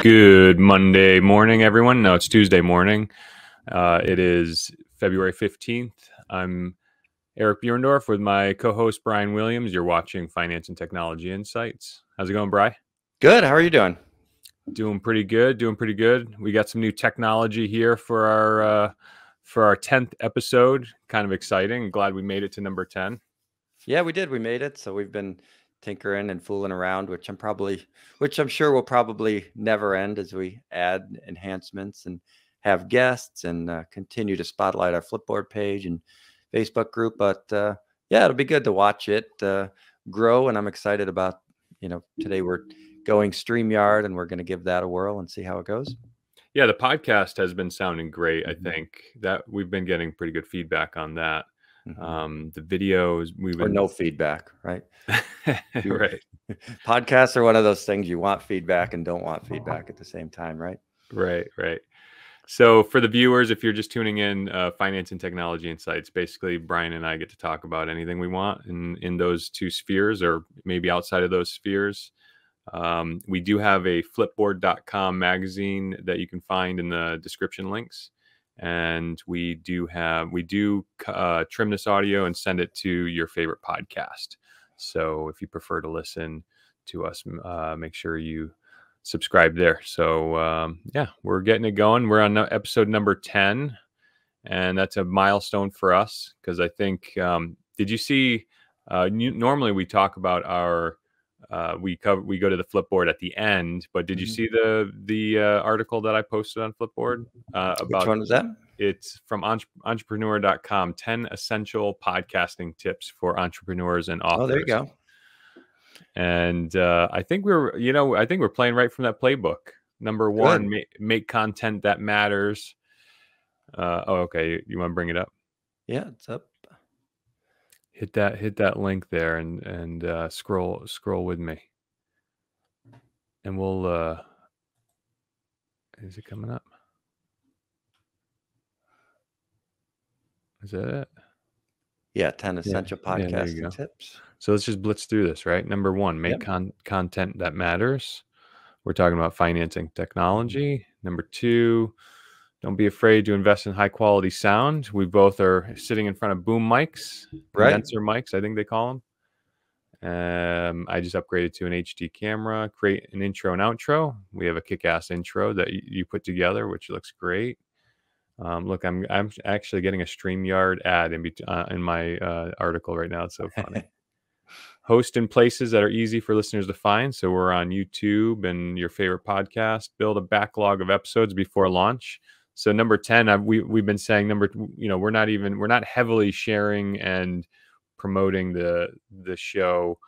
Good Monday morning, everyone. No, it's Tuesday morning. It is February 15th. I'm Eric Buhrendorf with my co-host, Brian Williams. You're watching Finance and Technology Insights. How's it going, Bri? Good. How are you doing? Doing pretty good. We got some new technology here for our 10th episode. Kind of exciting. Glad we made it to number 10. Yeah, we did. We made it. So we've been tinkering and fooling around, which I'm sure will probably never end as we add enhancements and have guests and continue to spotlight our Flipboard page and Facebook group. But yeah, it'll be good to watch it grow. And I'm excited about, today we're going StreamYard and we're going to give that a whirl and see how it goes. Yeah, the podcast has been sounding great. I think that we've been getting pretty good feedback on that. The videos no feedback, right? Right. Podcasts are one of those things you want feedback and don't want feedback at the same time, right? Right. So for the viewers, if you're just tuning in, Finance and Technology Insights, basically Brian and I get to talk about anything we want in those two spheres or maybe outside of those spheres. We do have a flipboard.com magazine that you can find in the description links. And we do trim this audio and send it to your favorite podcast. So if you prefer to listen to us, make sure you subscribe there. So yeah, we're getting it going. We're on episode number 10, and that's a milestone for us because I think, did you see, normally we talk about our, we go to the Flipboard at the end, but did you see the article that I posted on Flipboard about which one is that? It's from entrepreneur.com, 10 essential podcasting tips for entrepreneurs and authors. Oh, there you go. And I think we're playing right from that playbook. Number one, make content that matters. Okay. You want to bring it up? Yeah, it's up. Hit that link there and scroll with me, and we'll. Is it coming up? Is that it? Yeah, 10 essential podcasting tips. So let's just blitz through this, right? Number one, make content that matters. We're talking about financing technology. Number two, don't be afraid to invest in high quality sound. We both are sitting in front of boom mics, condenser mics, I think they call them. I just upgraded to an HD camera, create an intro and outro. We have a kick-ass intro that you put together, which looks great. Look, I'm actually getting a StreamYard ad in my article right now. It's so funny. Host in places that are easy for listeners to find. So we're on YouTube and your favorite podcast. Build a backlog of episodes before launch. So number 10, we've been saying we're not heavily sharing and promoting the show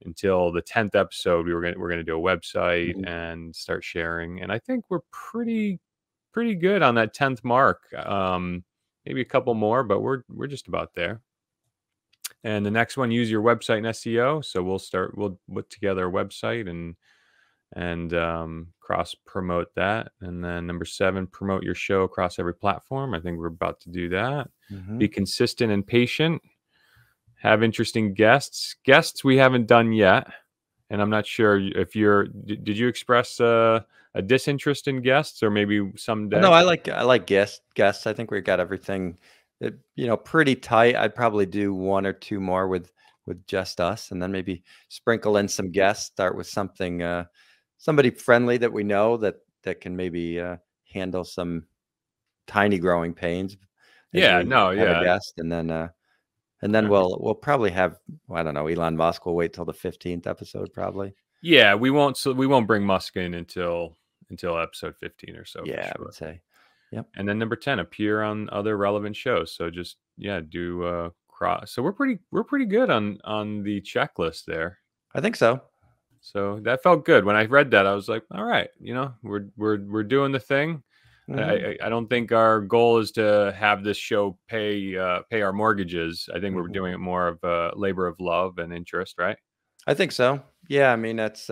until the 10th episode. We're going to do a website and start sharing. And I think we're pretty good on that 10th mark. Maybe a couple more, but we're just about there. And the next one, use your website and SEO. So we'll put together a website and cross promote that. And then number 7, promote your show across every platform. I think we're about to do that. Be consistent and patient. Have interesting guests. Guests we haven't done yet. And I'm not sure if did you express a disinterest in guests or maybe someday? No, I like guests. I think we've got everything pretty tight. I'd probably do 1 or 2 more with just us, and then maybe sprinkle in some guests. Start with something, somebody friendly that we know that can maybe handle some tiny growing pains. A guest, and then we'll probably have, I don't know, Elon Musk. We'll wait till the 15th episode probably. Yeah, we won't bring Musk in until episode 15 or so. Yeah, I would say. Yep. And then number 10, appear on other relevant shows. So just do cross. So we're pretty good on the checklist there. I think so. So that felt good. When I read that, I was like, all right, we're doing the thing. I don't think our goal is to have this show pay our mortgages. I think we're doing it more of a labor of love and interest, right? I think so. Yeah, I mean, that's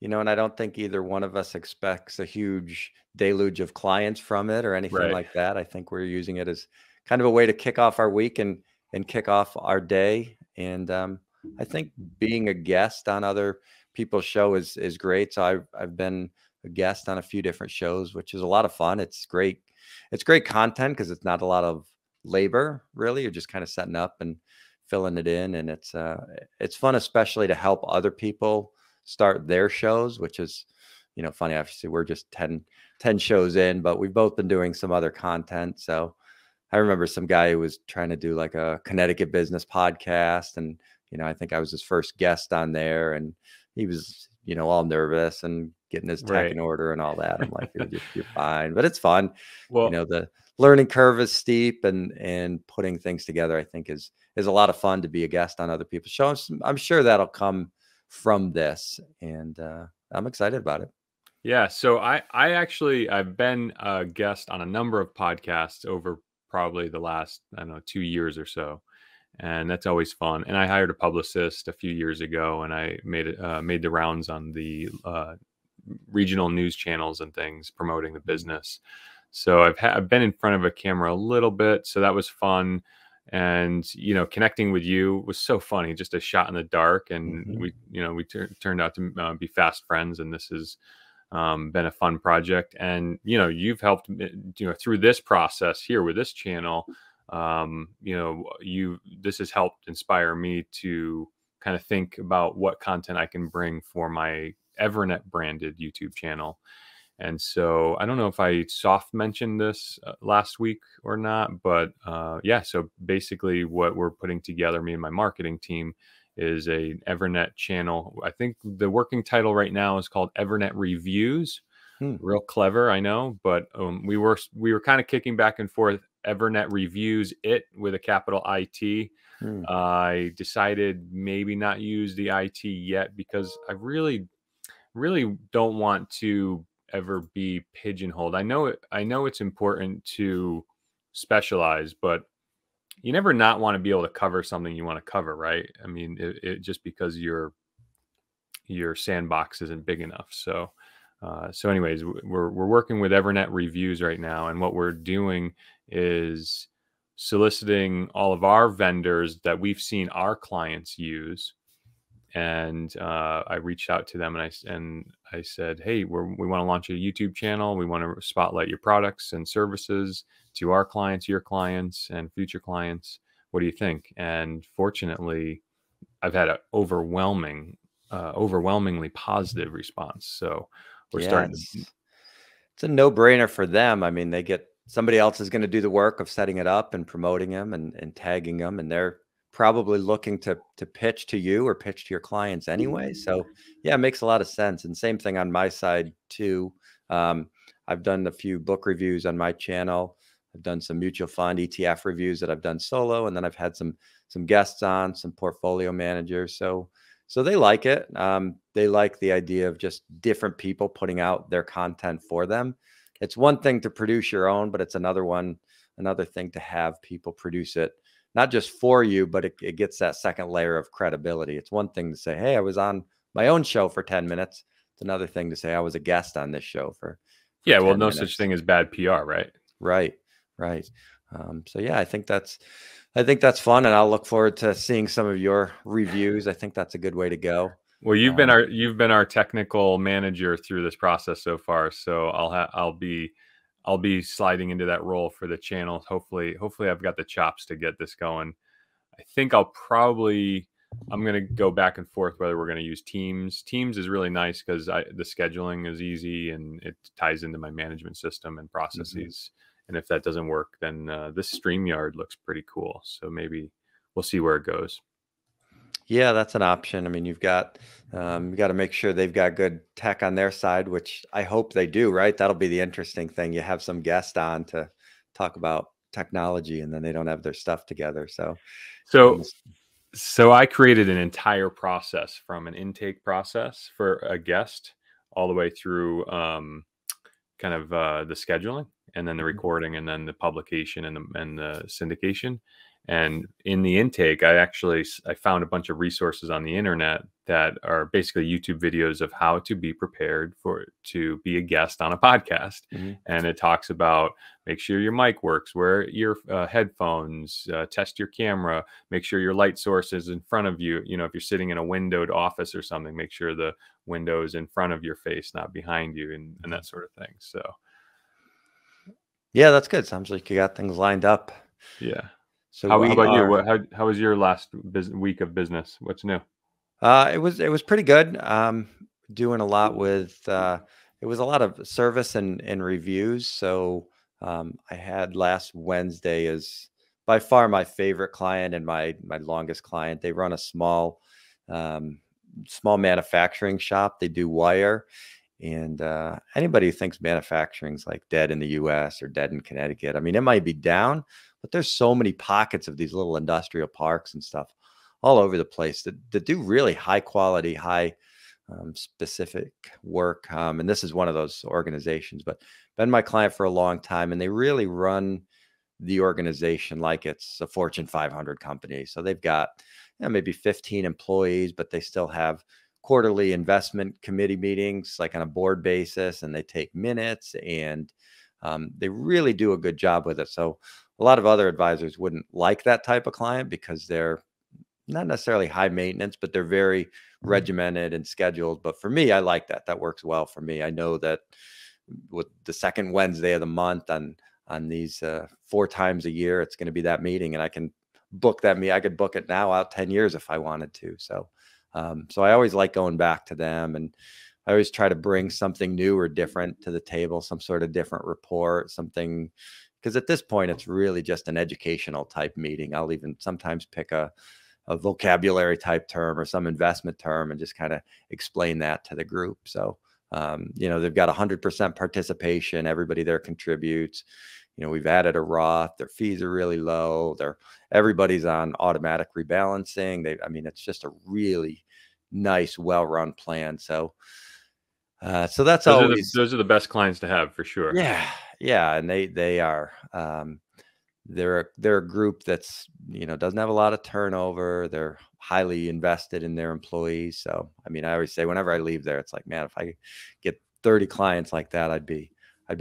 and I don't think either one of us expects a huge deluge of clients from it or anything like that. I think we're using it as kind of a way to kick off our week and kick off our day And I think being a guest on other people's show is great. So I've been a guest on a few different shows, which is a lot of fun. It's great. It's great content because it's not a lot of labor, really. You're just kind of setting up and filling it in, and it's fun, especially to help other people start their shows, which is, funny. Obviously, we're just 10 shows in, but we've both been doing some other content. So I remember some guy who was trying to do like a Connecticut business podcast, and I think I was his first guest on there, and he was all nervous and getting his tech Right. in order and all that. I'm like, dude, you're fine, but it's fun. Well, The learning curve is steep, and putting things together, I think, is a lot of fun to be a guest on other people's shows. I'm sure that'll come from this, and I'm excited about it. yeah. So I've been a guest on a number of podcasts over probably the last, I don't know, 2 years or so. And that's always fun. And I hired a publicist a few years ago, and I made the rounds on the regional news channels and things promoting the business. So I've been in front of a camera a little bit, so that was fun. And connecting with you was so funny, just a shot in the dark. And we turned out to be fast friends, and this has been a fun project. And you've helped through this process here with this channel. This has helped inspire me to kind of think about what content I can bring for my EVERNET branded YouTube channel. And so I don't know if I soft mentioned this last week or not, but yeah, so basically what we're putting together, me and my marketing team, is a EVERNET channel. I think the working title right now is called EVERNET Reviews. Real clever, I know, but we were kind of kicking back and forth. EVERNET Reviews it with a capital IT. I decided maybe not use the IT yet because I really don't want to ever be pigeonholed. I know it's important to specialize, but you never not want to be able to cover something you want to cover, right? I mean, it just because your sandbox isn't big enough. So anyways, we're working with EVERNET Reviews right now, and what we're doing is soliciting all of our vendors that we've seen our clients use. And I reached out to them, and I said, hey, we want to launch a YouTube channel. We want to spotlight your products and services to our clients, your clients, and future clients. What do you think? And fortunately, I've had an overwhelmingly positive response. So we're starting to. It's a no-brainer for them. I mean, they get somebody else is going to do the work of setting it up and promoting them and tagging them, and they're probably looking to pitch to you or pitch to your clients anyway. So yeah, it makes a lot of sense. And same thing on my side too. I've done a few book reviews on my channel. I've done some mutual fund ETF reviews that I've done solo, and then I've had some guests on, some portfolio managers. So they like it. They like the idea of just different people putting out their content for them. It's one thing to produce your own, but it's another thing to have people produce it, not just for you, but it gets that second layer of credibility. It's one thing to say, hey, I was on my own show for 10 minutes. It's another thing to say I was a guest on this show for yeah, well, 10 no minutes. such thing as bad PR, right? Right. So yeah, I think that's fun, and I'll look forward to seeing some of your reviews. I think that's a good way to go. Well, you've been our technical manager through this process so far, so I'll be sliding into that role for the channel. Hopefully I've got the chops to get this going. I think I'm going to go back and forth whether we're going to use Teams. Teams is really nice because the scheduling is easy and it ties into my management system and processes. And if that doesn't work, then this StreamYard looks pretty cool. So maybe we'll see where it goes. Yeah, that's an option. I mean, you got to make sure they've got good tech on their side, which I hope they do, right? That'll be the interesting thing. You have some guest on to talk about technology, and then they don't have their stuff together. So I created an entire process from an intake process for a guest all the way through kind of the scheduling, and then the recording, and then the publication and the syndication. And in the intake, I found a bunch of resources on the internet that are basically YouTube videos of how to be prepared to be a guest on a podcast. Mm-hmm. And it talks about make sure your mic works, wear your headphones, test your camera, make sure your light source is in front of you. You know, if you're sitting in a windowed office or something, make sure the window is in front of your face, not behind you, and that sort of thing. So, Yeah, that's good. Sounds like you got things lined up. yeah. So How we about you? are. How was your last week of business? What's new? It was pretty good. Doing a lot with it was a lot of service and reviews. So I had last Wednesday is by far my favorite client and my longest client. They run a um, small manufacturing shop. They do wire. And anybody who thinks manufacturing's like dead in the U.S. or dead in Connecticut, I mean, it might be down, but there's so many pockets of these little industrial parks and stuff all over the place that do really high quality, high specific work. And this is one of those organizations, but been my client for a long time, and they really run the organization like it's a Fortune 500 company. So they've got maybe 15 employees, but they still have quarterly investment committee meetings, like on a board basis, and they take minutes, and they really do a good job with it. So a lot of other advisors wouldn't like that type of client because they're not necessarily high maintenance, but they're very regimented and scheduled. But for me, I like that. That works well for me. I know that with the second Wednesday of the month on these 4 times a year, it's going to be that meeting, and I can book that meeting. I could book it now out 10 years if I wanted to. So I always like going back to them, and I always try to bring something new or different to the table, some sort of different report, something, because at this point, it's really just an educational type meeting. I'll even sometimes pick a vocabulary type term or some investment term and just kind of explain that to the group. So, they've got 100% participation. Everybody there contributes. We've added a Roth. Their fees are really low. Everybody's on automatic rebalancing. It's just a really nice, well-run plan. So that's always, those are the best clients to have for sure. yeah, and they are. They're a group that's doesn't have a lot of turnover. They're highly invested in their employees. So I always say whenever I leave there, it's like, man, if I get 30 clients like that, I'd be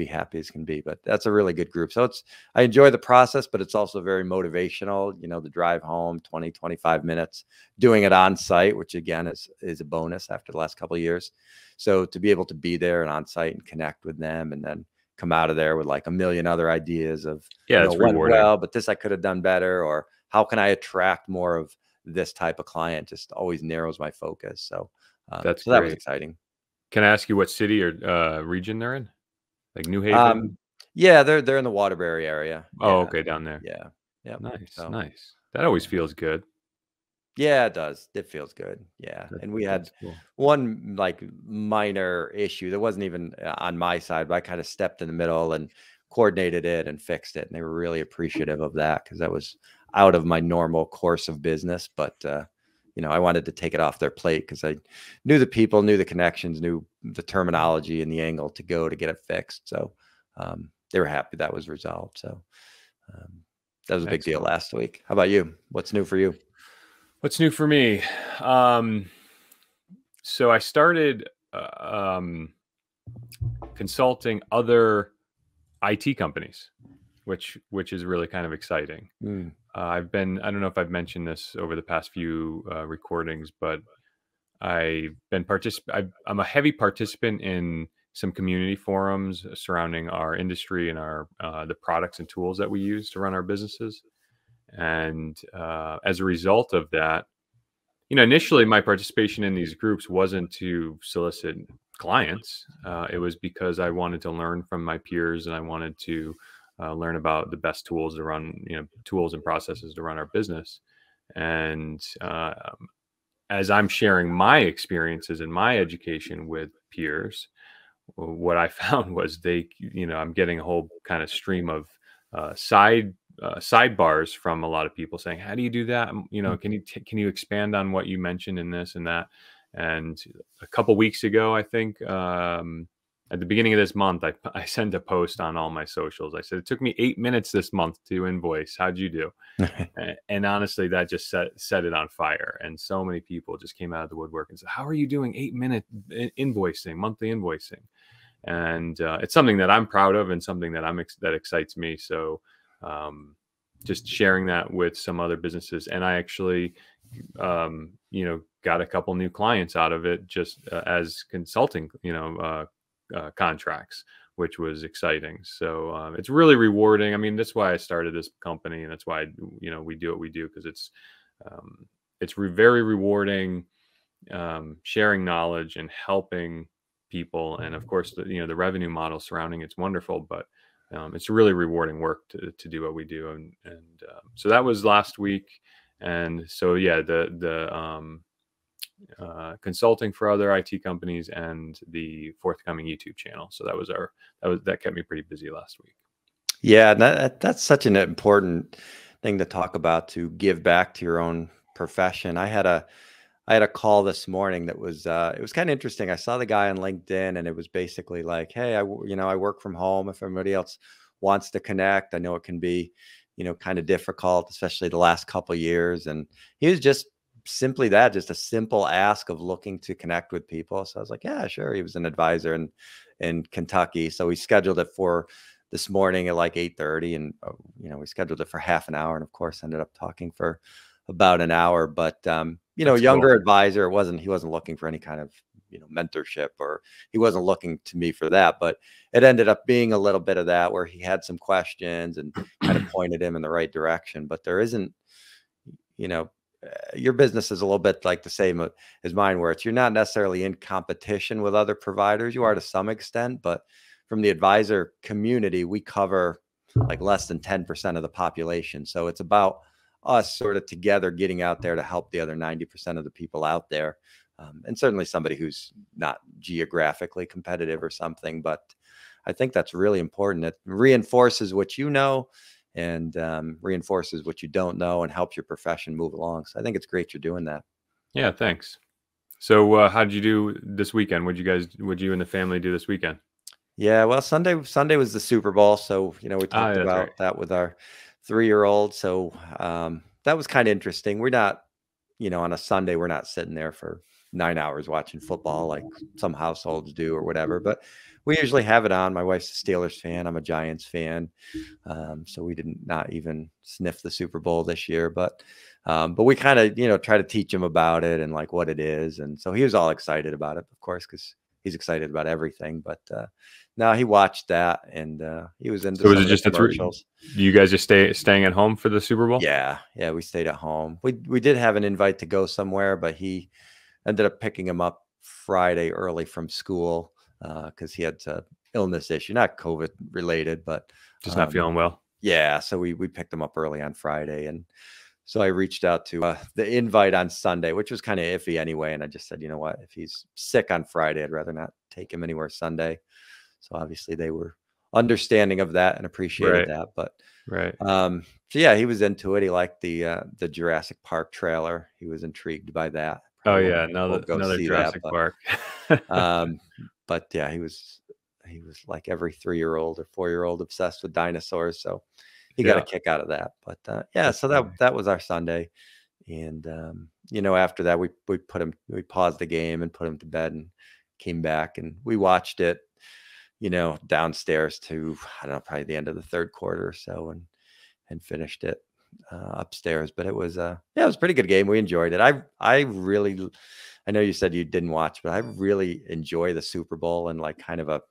happy as can be. But that's a really good group. So I enjoy the process, but it's also very motivational. The drive home, 20, 25 minutes, doing it on site, which again is a bonus after the last couple of years. So to be able to be there and on site and connect with them, and then come out of there with like a million other ideas of, it's went rewarding. well, but this I could have done better, or how can I attract more of this type of client, just always narrows my focus. So that was exciting. Can I ask you what city or region they're in? Like New Haven? Yeah, they're in the Waterbury area. Oh, okay, down there. Yeah. Nice, nice. That always feels good. Yeah, it does. It feels good. Yeah. And we had one like minor issue that wasn't even on my side, but I kind of stepped in the middle and coordinated it and fixed it. And they were really appreciative of that because that was out of my normal course of business. But, I wanted to take it off their plate because I knew the people, knew the connections, knew the terminology and the angle to go to get it fixed. So they were happy that was resolved. So that was a big deal last week. How about you? What's new for you? What's new for me? So I started consulting other IT companies, which is really kind of exciting. I don't know if I've mentioned this over the past few recordings, but I'm a heavy participant in some community forums surrounding our industry and our the products and tools that we use to run our businesses. And as a result of that, initially my participation in these groups wasn't to solicit clients. It was because I wanted to learn from my peers, and I wanted to learn about the best tools to run, tools and processes to run our business. And as I'm sharing my experiences and my education with peers, what I found was I'm getting a whole kind of stream of sidebars from a lot of people saying, how do you do that? Can you expand on what you mentioned in this and that? And a couple weeks ago, I think at the beginning of this month, I sent a post on all my socials. I said, it took me 8 minutes this month to invoice. How'd you do? And honestly, that just set it on fire. And so many people just came out of the woodwork and said, how are you doing 8-minute invoicing, monthly invoicing? And it's something that I'm proud of, and something that that excites me. So just sharing that with some other businesses. And I actually, got a couple new clients out of it, just as consulting, contracts, which was exciting. So it's really rewarding. I mean, that's why I started this company, and that's why, we do what we do, because it's very rewarding, sharing knowledge and helping people. And of course, the revenue model surrounding it's wonderful, but it's really rewarding work to do what we do. And so that was last week. And so, yeah, the consulting for other IT companies and the forthcoming YouTube channel. So that kept me pretty busy last week. Yeah, and that's such an important thing to talk about, to give back to your own profession. I had a call this morning that was it was kind of interesting. I saw the guy on LinkedIn, and it was basically like, hey, I work from home. If everybody else wants to connect, I know it can be, kind of difficult, especially the last couple of years. And he was just simply that, just a simple ask of looking to connect with people. So I was like, yeah, sure. He was an advisor in Kentucky, so we scheduled it for this morning at like 8:30, and we scheduled it for half an hour, and of course ended up talking for about an hour. But That's younger cool. advisor, he wasn't looking for any kind of mentorship, or he wasn't looking to me for that. But it ended up being a little bit of that, where he had some questions and kind of pointed him in the right direction. But there isn't, your business is a little bit like the same as mine, where you're not necessarily in competition with other providers. You are to some extent, but from the advisor community, we cover like less than 10% of the population. So it's about us sort of together getting out there to help the other 90% of the people out there. And certainly somebody who's not geographically competitive or something. But I think that's really important. It reinforces what you know, and reinforces what you don't know, and helps your profession move along. So I think it's great you're doing that. Yeah, thanks. So how did you do this weekend? Would you and the family do this weekend? Yeah, well, Sunday was the Super Bowl, so we talked That's right. about that with our 3-year-old. So that was kind of interesting. We're not, on a Sunday, we're not sitting there for 9 hours watching football like some households do or whatever. But we usually have it on. My wife's a Steelers fan. I'm a Giants fan, so we didn't not even sniff the Super Bowl this year. But we kind of try to teach him about it and like what it is, and so he was all excited about it, of course, because he's excited about everything. But no, he watched that, and he was into So was some it of the just commercials. you guys just staying at home for the Super Bowl? Yeah, we stayed at home. We did have an invite to go somewhere, but he ended up picking him up Friday early from school because he had a illness issue, not COVID related, but Just not feeling well. yeah. So we picked him up early on Friday, and so I reached out to the invite on Sunday, which was kind of iffy anyway. And I just said, you know what, if he's sick on Friday, I'd rather not take him anywhere Sunday. So obviously they were understanding of that and appreciated Right. that. But Right. so yeah, he was into it. He liked the Jurassic Park trailer. He was intrigued by that. Oh Probably yeah, won't go another see that, Jurassic Park. um, but yeah, he was like every 3-year-old or 4-year-old obsessed with dinosaurs. So he got a Yeah, kick out of that. But yeah, that's so funny. that was our Sunday. And after that, we paused the game and put him to bed, and came back, and we watched it, downstairs to, I don't know, probably the end of the third quarter or so, and finished it upstairs. But it was yeah, it was a pretty good game. We enjoyed it. I know you said you didn't watch, but I really enjoy the Super Bowl, and like kind of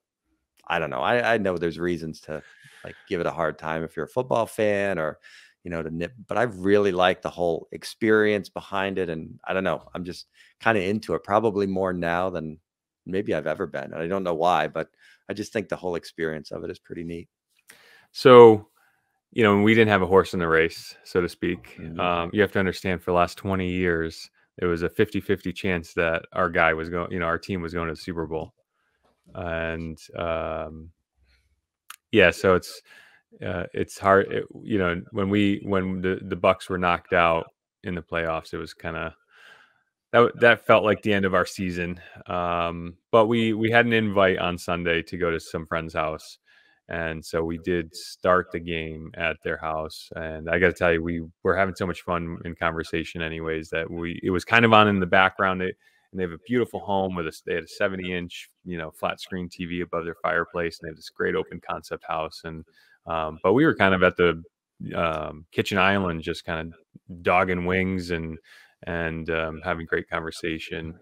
I don't know. I know there's reasons to like give it a hard time if you're a football fan, or to nip, but I really like the whole experience behind it. And I don't know, I'm just kind of into it, probably more now than maybe I've ever been. And I don't know why, but I just think the whole experience of it is pretty neat. So, we didn't have a horse in the race, so to speak. Mhm. You have to understand, for the last 20 years, it was a 50-50 chance that our guy was going, our team was going to the Super Bowl. And yeah, so it's hard. When the Bucks were knocked out in the playoffs, it was kind of that felt like the end of our season. But we had an invite on Sunday to go to some friend's house, and so we did start the game at their house. And I got to tell you, we were having so much fun in conversation, anyways, that it was kind of on in the background. And they have a beautiful home they had a 70-inch, flat screen TV above their fireplace, and they have this great open concept house. And but we were kind of at the kitchen island, just kind of dogging wings and having great conversation.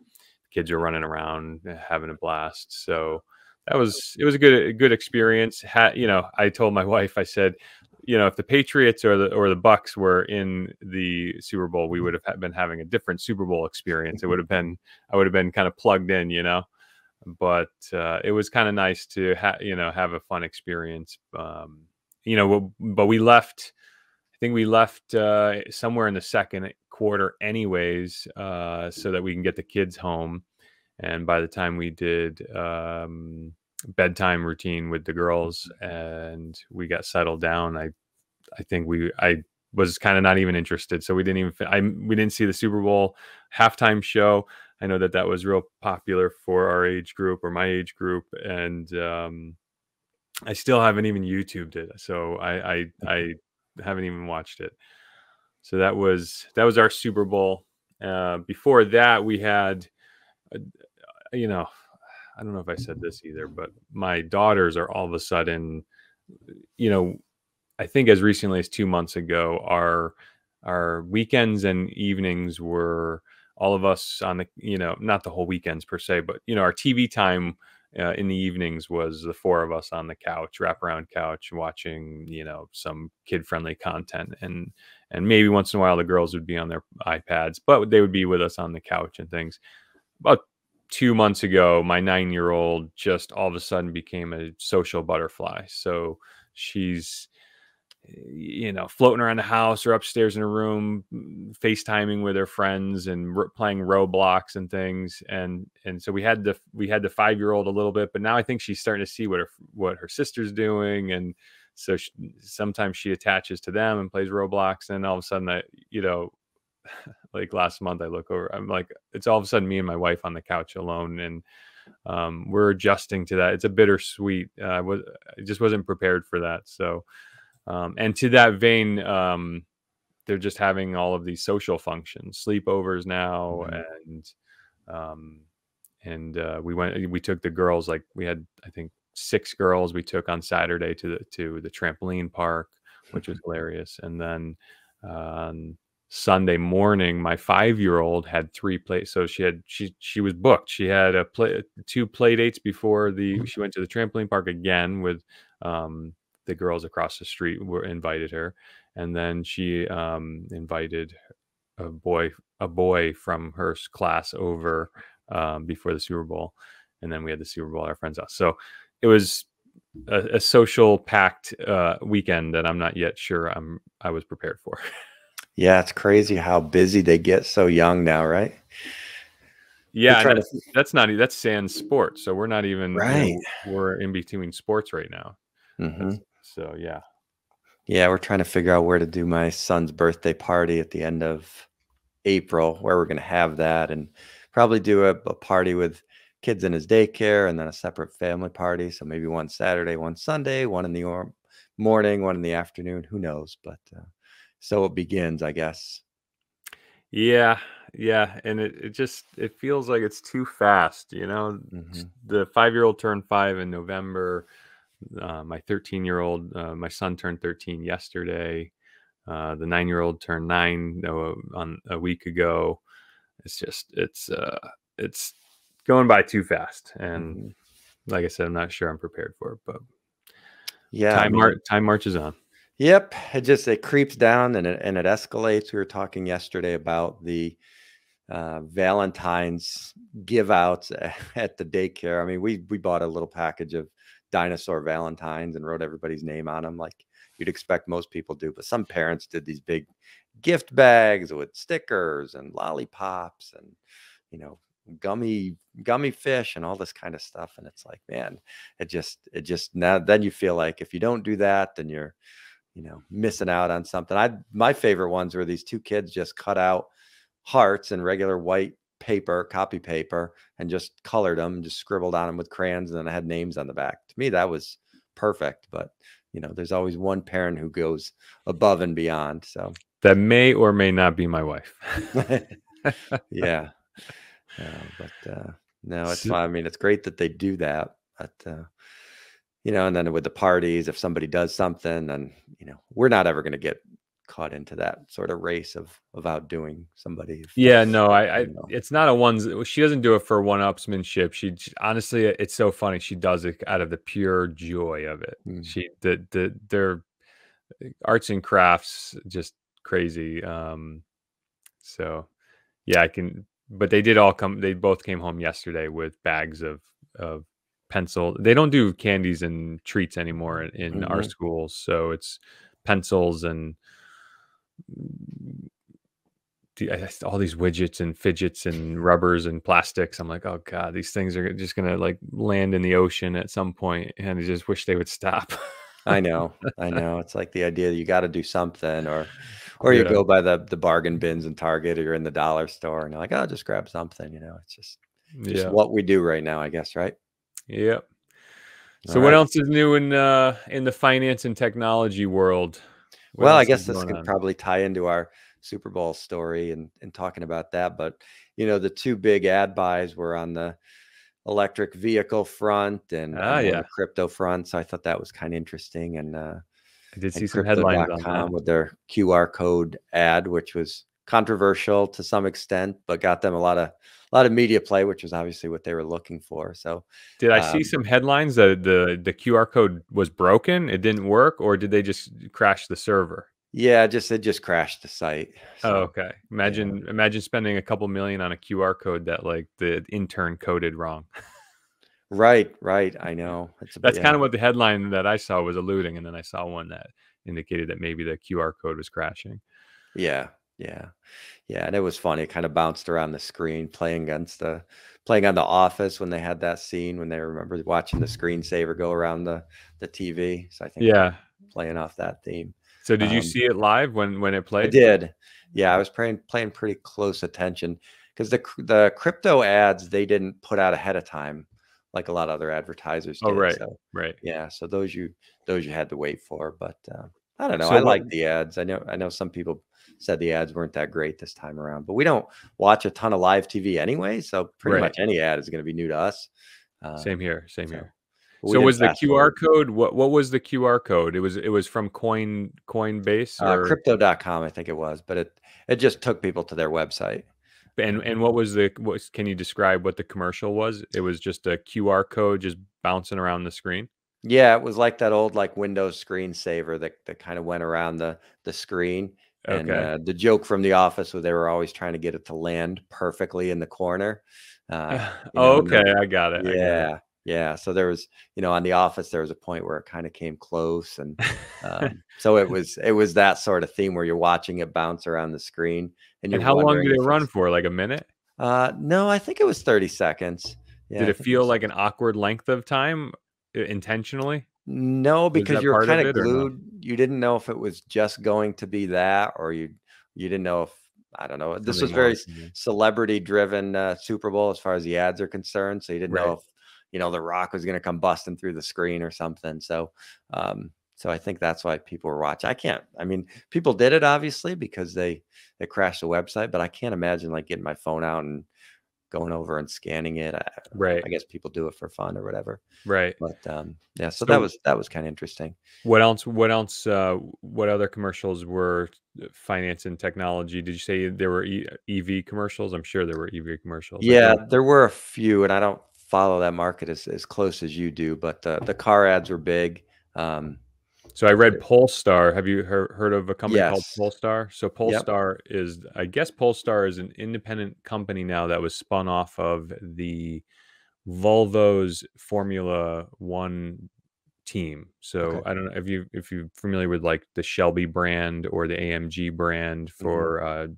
Kids are running around, having a blast. So it was a good experience. I told my wife, I said, if the Patriots or the Bucks were in the Super Bowl, we would have been having a different Super Bowl experience. I would have been kind of plugged in, but it was kind of nice to have a fun experience. But we left. I think we left somewhere in the second quarter anyways, so that we can get the kids home. And by the time we did bedtime routine with the girls and we got settled down, I think I was kind of not even interested. So we didn't see the Super Bowl halftime show. I know that was real popular for our age group, or my age group. And I still haven't even YouTubed it. So I haven't even watched it. So that was our Super Bowl. Before that, we had, I don't know if I said this either, but my daughters are all of a sudden, I think as recently as 2 months ago, our weekends and evenings were all of us on the, not the whole weekends per se, but our TV time in the evenings was the four of us on the couch, wraparound couch, watching some kid-friendly content, and maybe once in a while the girls would be on their iPads, but they would be with us on the couch and things. About 2 months ago, my 9-year-old just all of a sudden became a social butterfly. So she's floating around the house or upstairs in her room, FaceTiming with her friends and playing Roblox and things. And so we had the 5-year-old a little bit, but now I think she's starting to see what her sister's doing. And so sometimes she attaches to them and plays Roblox. And all of a sudden, like last month, I look over, I'm like, it's all of a sudden me and my wife on the couch alone. And we're adjusting to that. It's a bittersweet. I just wasn't prepared for that. So, and to that vein, they're just having all of these social functions, sleepovers now. And we took the girls, like we had, I think 6 girls we took on Saturday to the trampoline park, which was hilarious. And then, Sunday morning, my 5-year-old had 3 plays. So she was booked. She had 2 play dates before she went to the trampoline park again with, the girls across the street invited her. And then she invited a boy from her class over before the Super Bowl. And then we had the Super Bowl at our friend's house. So it was a social packed weekend that I'm not yet sure I was prepared for. Yeah, it's crazy how busy they get so young now, right? Yeah, that's sans sports. So we're not even right. We're in between sports right now. So yeah. Yeah, we're trying to figure out where to do my son's birthday party at the end of April, where we're going to have that, and probably do a party with kids in his daycare, and then a separate family party. So maybe one Saturday, one Sunday, one in the morning, one in the afternoon. Who knows? But so it begins, I guess. Yeah. And it feels like it's too fast. The 5-year-old turned 5 in November. My 13-year-old, my son turned 13 yesterday. The 9-year-old turned 9 on a week ago. It's going by too fast. And like I said, I'm not sure I'm prepared for it, but yeah, time marches on. Yep. It creeps down and it escalates. We were talking yesterday about the Valentine's give outs at the daycare. I mean, we bought a little package of dinosaur Valentines and wrote everybody's name on them, like you'd expect most people do. But some parents did these big gift bags with stickers and lollipops and, gummy fish and all this kind of stuff. And it's like, man, it just now then you feel like if you don't do that, then you're missing out on something. My favorite ones were these 2 kids just cut out hearts and regular white paper, copy paper, and just colored them, just scribbled on them with crayons, and then I had names on the back. To me, that was perfect. But there's always one parent who goes above and beyond. So that may or may not be my wife. yeah. But no, it's fine. I mean, it's great that they do that. But and then with the parties, if somebody does something, then we're not ever going to get caught into that sort of race of outdoing somebody. Yeah, no, it's not a one. She doesn't do it for one-upsmanship. She honestly, it's so funny. She does it out of the pure joy of it. Their arts and crafts just crazy. So yeah, but they did all come. They both came home yesterday with bags of pencil. They don't do candies and treats anymore in our schools, so it's pencils and all these widgets and fidgets and rubbers and plastics. I'm like, oh god, these things are just gonna like land in the ocean at some point, and I just wish they would stop. I know. It's like the idea that you got to do something, or you go by the bargain bins in Target, or you're in the dollar store, and you're like, oh, just grab something. It's just what we do right now, I guess, right? Yep. So what else is new in the finance and technology world? Well, I guess this could probably tie into our Super Bowl story and talking about that. But, the two big ad buys were on the electric vehicle front and on the crypto front. So I thought that was kind of interesting. And I did see some headlines on that with their QR code ad, which was controversial to some extent, but got them a lot of media play, which was obviously what they were looking for. So did I see some headlines that the QR code was broken? It didn't work, or did they just crash the server? Yeah, it just crashed the site. So, oh, okay. Imagine spending a couple million on a QR code that like the intern coded wrong. Right. I know. That's kind of what the headline that I saw was alluding, and then I saw one that indicated that maybe the QR code was crashing. Yeah. And it was funny. It kind of bounced around the screen, playing on The Office when they had that scene when they remember watching the screensaver go around the TV. So I think playing off that theme. So did you see it live when it played? I did. Yeah, I was playing pretty close attention because the crypto ads they didn't put out ahead of time like a lot of other advertisers did. Oh, right. So, right. Yeah. So those you had to wait for, but I don't know. I like the ads. I know some people said the ads weren't that great this time around, but we don't watch a ton of live TV anyway. So pretty much any ad is going to be new to us. Same here. So was the QR code? What was the QR code? It was from Coinbase or crypto.com, I think it was, but it just took people to their website. And what was can you describe what the commercial was? It was just a QR code just bouncing around the screen. Yeah, it was like that old like Windows screensaver that kind of went around the screen. And the joke from The Office was they were always trying to get it to land perfectly in the corner. Okay, I got it. Yeah. So there was, on The Office, there was a point where it kind of came close. And so it was that sort of theme where you're watching it bounce around the screen. And how long did it run for? Like a minute? No, I think it was 30 seconds. Yeah, did it feel like an awkward length of time intentionally? No, because you were kind of glued. You didn't know if it was just going to be that, or you didn't know if, I don't know. This was very celebrity driven Super Bowl as far as the ads are concerned. So you didn't know if, The Rock was going to come busting through the screen or something. So, so I think that's why people were watching. People did it obviously because they crashed the website, but I can't imagine like getting my phone out and going over and scanning it. I guess people do it for fun or whatever. Right. But so that was kind of interesting. What else? What other commercials were finance and technology? Did you say there were EV commercials? I'm sure there were EV commercials. Yeah, there were a few, and I don't follow that market as close as you do, but the car ads were big. So I read Polestar. Have you heard of a company called Polestar? So Polestar is, I guess Polestar is an independent company now that was spun off of the Volvo's Formula One team. So I don't know if you're familiar with like the Shelby brand or the AMG brand for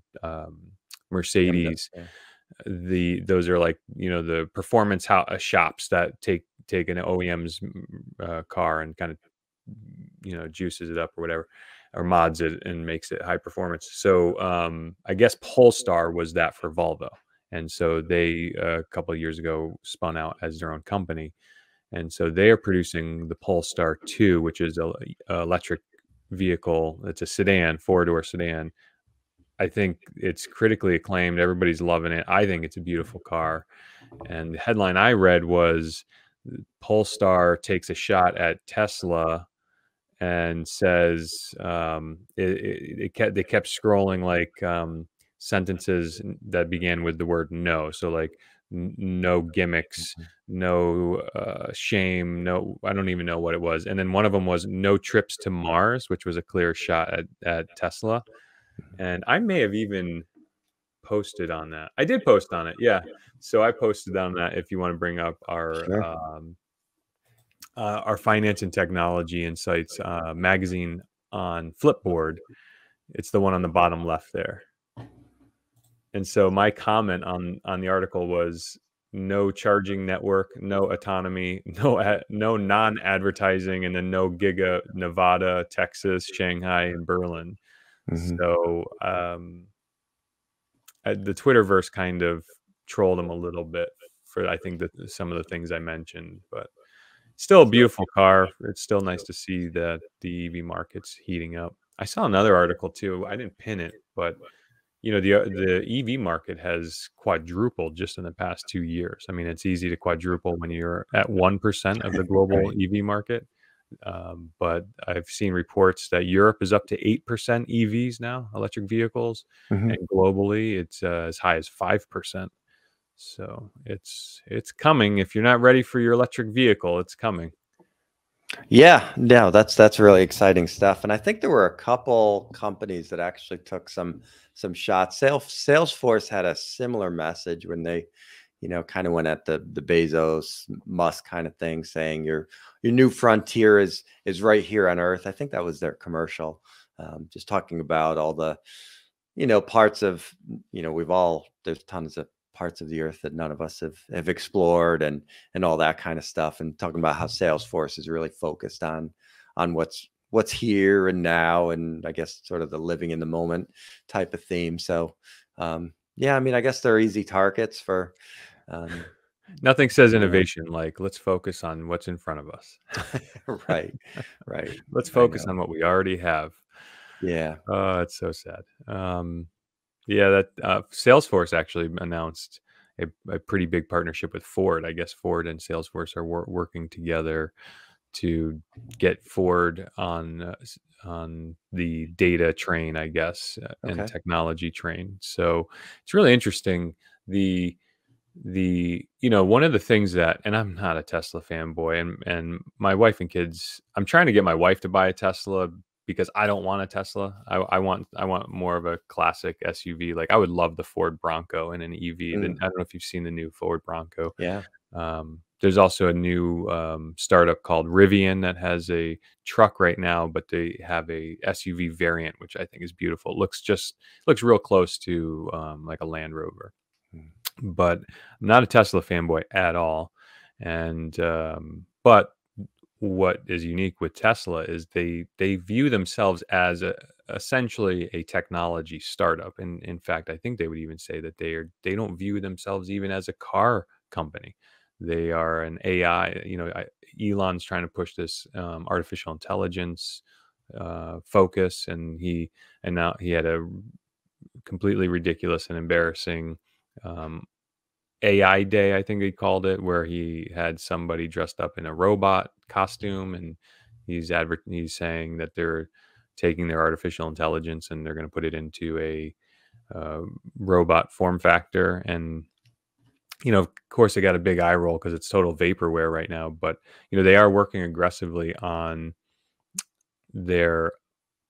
Mercedes. Those are like the performance shops that take an OEM's car and kind of juices it up or whatever, or mods it and makes it high performance. So I guess Polestar was that for Volvo, and so they a couple of years ago spun out as their own company, and so they are producing the Polestar 2, which is a electric vehicle. It's a sedan, four-door sedan. I think it's critically acclaimed. Everybody's loving it. I think it's a beautiful car. And the headline I read was Polestar takes a shot at Tesla and says they kept scrolling like sentences that began with the word no. So like no gimmicks, no shame, no, I don't even know what it was. And then one of them was no trips to Mars, which was a clear shot at Tesla. And I may have even posted on that. I did post on it. Yeah. So I posted on that if you want to bring up Sure. our finance and technology insights magazine on Flipboard. It's the one on the bottom left there. And so my comment on the article was no charging network, no autonomy, no non-advertising, and then no giga Nevada, Texas, Shanghai, and Berlin. Hmm. So the Twitterverse kind of trolled him a little bit for I think that some of the things I mentioned, but still a beautiful car. It's still nice to see that the EV market's heating up. I saw another article too. I didn't pin it, but the EV market has quadrupled just in the past 2 years. I mean, it's easy to quadruple when you're at 1% of the global Right. EV market. But I've seen reports that Europe is up to 8% EVs now, electric vehicles, Hmm. and globally it's as high as 5%. So it's coming. If you're not ready for your electric vehicle, it's coming. Yeah, no, that's really exciting stuff. And I think there were a couple companies that actually took some shots. Salesforce had a similar message when they, kind of went at the Bezos Musk kind of thing, saying your new frontier is right here on Earth. I think that was their commercial, just talking about all the parts of, there's tons of parts of the earth that none of us have explored, and all that kind of stuff, and talking about how Salesforce is really focused on what's here and now, and I guess sort of the living in the moment type of theme. So yeah, I mean, I guess they're easy targets for um, Nothing says you know innovation like let's focus on what's in front of us. right, right. Let's I focus know. on what we already have. Yeah. Oh, it's so sad. Yeah, that Salesforce actually announced a pretty big partnership with Ford. I guess Ford and Salesforce are working together to get Ford on the data train, I guess, and Okay. technology train. So it's really interesting. One of the things that, and I'm not a Tesla fanboy, and my wife and kids, I'm trying to get my wife to buy a Tesla because I don't want a Tesla. I want more of a classic SUV. Like I would love the Ford Bronco in an EV. Then Mm, I don't know if you've seen the new Ford Bronco. yeah. There's also a new startup called Rivian that has a truck right now, but they have a SUV variant, which I think is beautiful. Looks real close to like a Land Rover. Mm, But I'm not a Tesla fanboy at all. And but what is unique with Tesla is they view themselves as essentially a technology startup. And in fact, I think they would even say that they don't view themselves even as a car company. They are an AI. Elon's trying to push this artificial intelligence focus, and now he had a completely ridiculous and embarrassing um, AI day, I think he called it, where he had somebody dressed up in a robot costume, and he's saying that they're taking their artificial intelligence and they're going to put it into a uh, robot form factor. And of course, they got a big eye roll because it's total vaporware right now. But they are working aggressively on their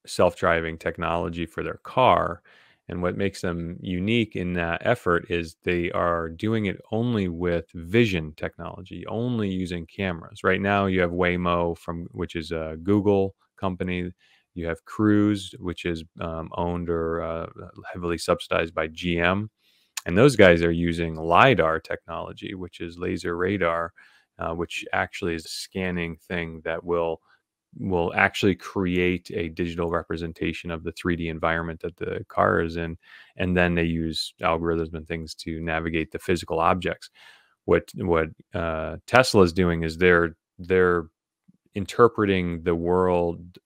self-driving technology for their car. And what makes them unique in that effort is they are doing it only with vision technology, only using cameras. Right now, you have Waymo, which is a Google company. You have Cruise, which is owned or heavily subsidized by GM. And those guys are using LiDAR technology, which is laser radar, which actually is a scanning thing that will will actually create a digital representation of the 3D environment that the car is in, and then they use algorithms and things to navigate the physical objects. What Tesla is doing is they're interpreting the world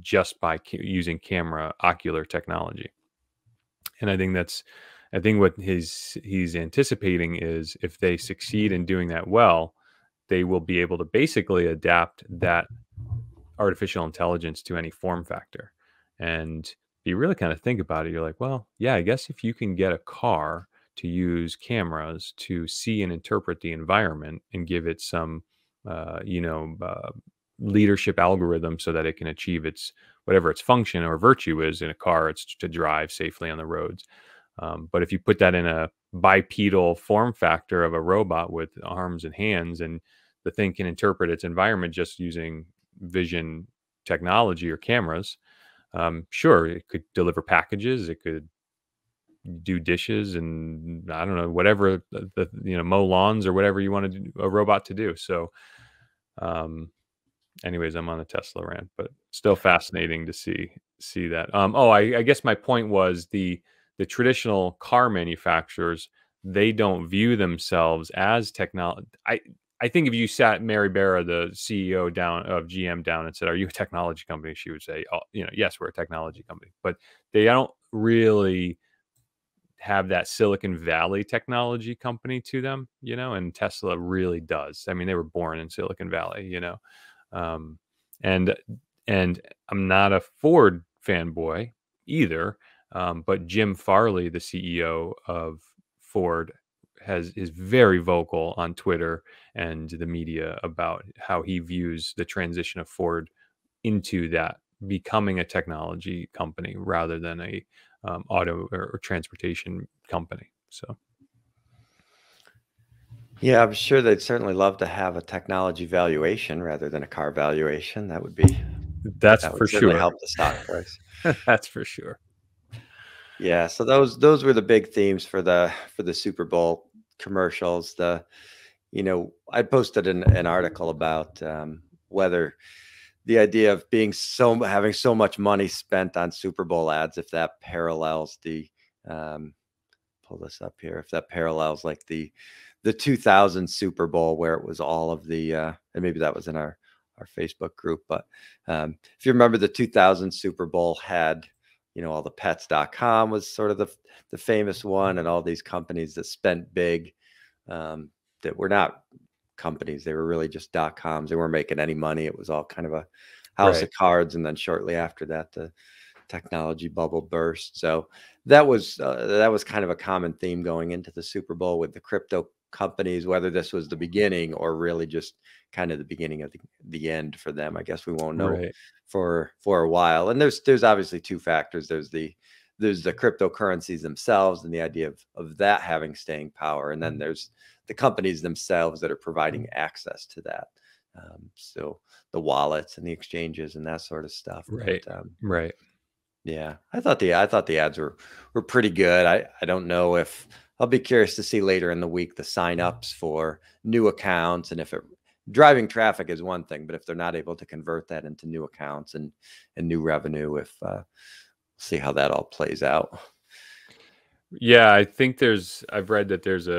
just by using camera ocular technology. And I think what he's anticipating is if they succeed in doing that well, they will be able to basically adapt that artificial intelligence to any form factor. And you really kind of think about it, you're like, well, yeah, I guess if you can get a car to use cameras to see and interpret the environment and give it some, leadership algorithm so that it can achieve its whatever its function or virtue is in a car, it's to drive safely on the roads. But if you put that in a bipedal form factor of a robot with arms and hands, and the thing can interpret its environment just using vision technology or cameras, sure, it could deliver packages, it could do dishes, and I don't know, whatever mow lawns or whatever you want a robot to do. So, anyways, I'm on a Tesla rant, but still fascinating to see that. I guess my point was the traditional car manufacturers, they don't view themselves as technology. I think if you sat Mary Barra, the CEO of GM, down and said, "Are you a technology company?" she would say, "Oh, yes, we're a technology company." But they don't really have that Silicon Valley technology company to them, and Tesla really does. I mean, they were born in Silicon Valley, um, and I'm not a Ford fanboy either, but Jim Farley, the CEO of Ford, is very vocal on Twitter and the media about how he views the transition of Ford into that becoming a technology company rather than a auto or transportation company. So, Yeah, I'm sure they'd certainly love to have a technology valuation rather than a car valuation. That would for certainly sure. help the stock price. That's for sure. Yeah, so those were the big themes for the Super Bowl commercials. I posted an article about whether the idea of having so much money spent on Super Bowl ads, if that parallels um, pull this up here, if that parallels like the 2000 Super Bowl, where it was all of and maybe that was in our Facebook group, but if you remember, the 2000 Super Bowl had, all the pets.com was sort of the famous one, and all these companies that spent big, that were not companies. They were really just .coms. They weren't making any money. It was all kind of a house of cards. And then shortly after that, the technology bubble burst. So that was kind of a common theme going into the Super Bowl with the crypto companies, whether this was the beginning or really just kind of the beginning of the end for them. I guess we won't know Right. for a while. And there's obviously two factors. There's the cryptocurrencies themselves and the idea of that having staying power. And then there's the companies themselves that are providing access to that. So the wallets and the exchanges and that sort of stuff. Right. But, Right. yeah, I thought the ads were pretty good. I don't know if I'll be curious to see later in the week the signups for new accounts, and if driving traffic is one thing, but if they're not able to convert that into new accounts and new revenue, see how that all plays out. Yeah, I think I've read that there's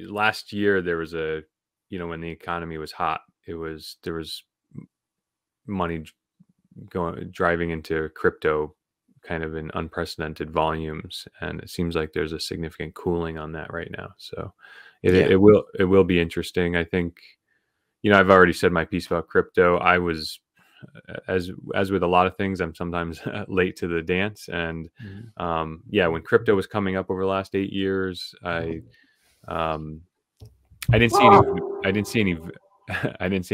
last year there was when the economy was hot, there was money driving into crypto kind of in unprecedented volumes, and it seems like there's a significant cooling on that right now. So it will be interesting. I think, I've already said my piece about crypto. I was, as with a lot of things, I'm sometimes late to the dance. And when crypto was coming up over the last 8 years, I didn't see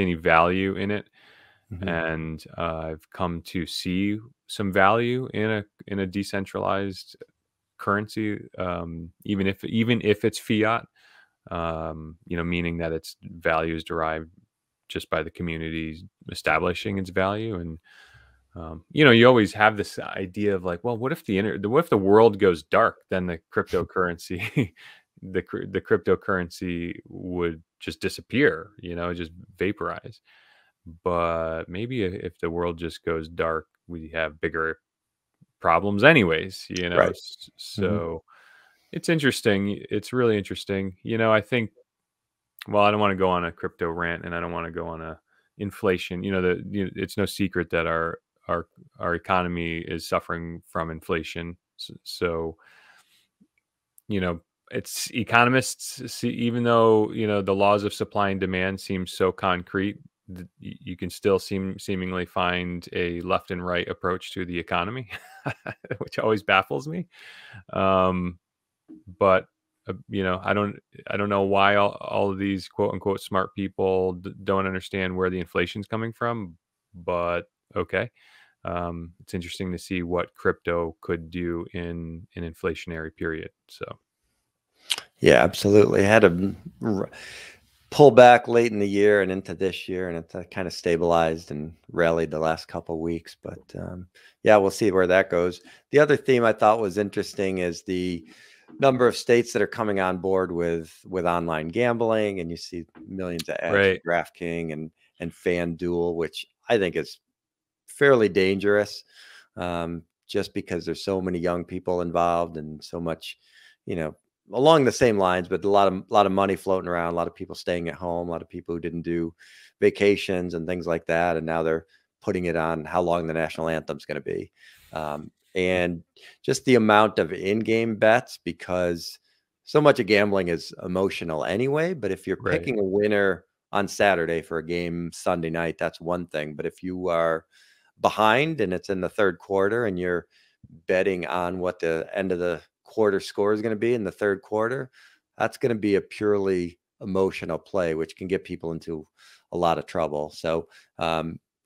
any value in it. And I've come to see some value in a decentralized currency, even if it's fiat, meaning that its value is derived just by the community establishing its value. And you always have this idea of like, well, what if the world goes dark? Then the cryptocurrency the cryptocurrency would just disappear, just vaporize. but maybe if the world just goes dark, we have bigger problems anyways, Right. Hmm. So it's interesting. It's really interesting. I think, well, I don't want to go on a crypto rant, and I don't want to go on a inflation. It's no secret that our our economy is suffering from inflation. So, you know, it's economists see, even though, the laws of supply and demand seem so concrete, you can still seemingly find a left and right approach to the economy, which always baffles me. Um, but I don't know why all of these quote unquote smart people don't understand where the inflation's coming from, but okay. It's interesting to see what crypto could do in an inflationary period. So Yeah, absolutely. Had a pull back late in the year and into this year, and it's kind of stabilized and rallied the last couple weeks. But yeah, we'll see where that goes. The other theme I thought was interesting is the number of states that are coming on board with online gambling, and you see millions of ads for right, DraftKings and FanDuel, which I think is fairly dangerous, just because there's so many young people involved and so much, you know, along the same lines, but a lot of money floating around, a lot of people staying at home, a lot of people who didn't do vacations and things like that, and now they're putting it on how long the national anthem's going to be, and just the amount of in-game bets, because so much of gambling is emotional anyway. But if you're right, picking a winner on Saturday for a game Sunday night, that's one thing. But if you are behind and it's in the third quarter and you're betting on what the end of the quarter score is going to be in the third quarter, that's going to be a purely emotional play, which can get people into a lot of trouble. So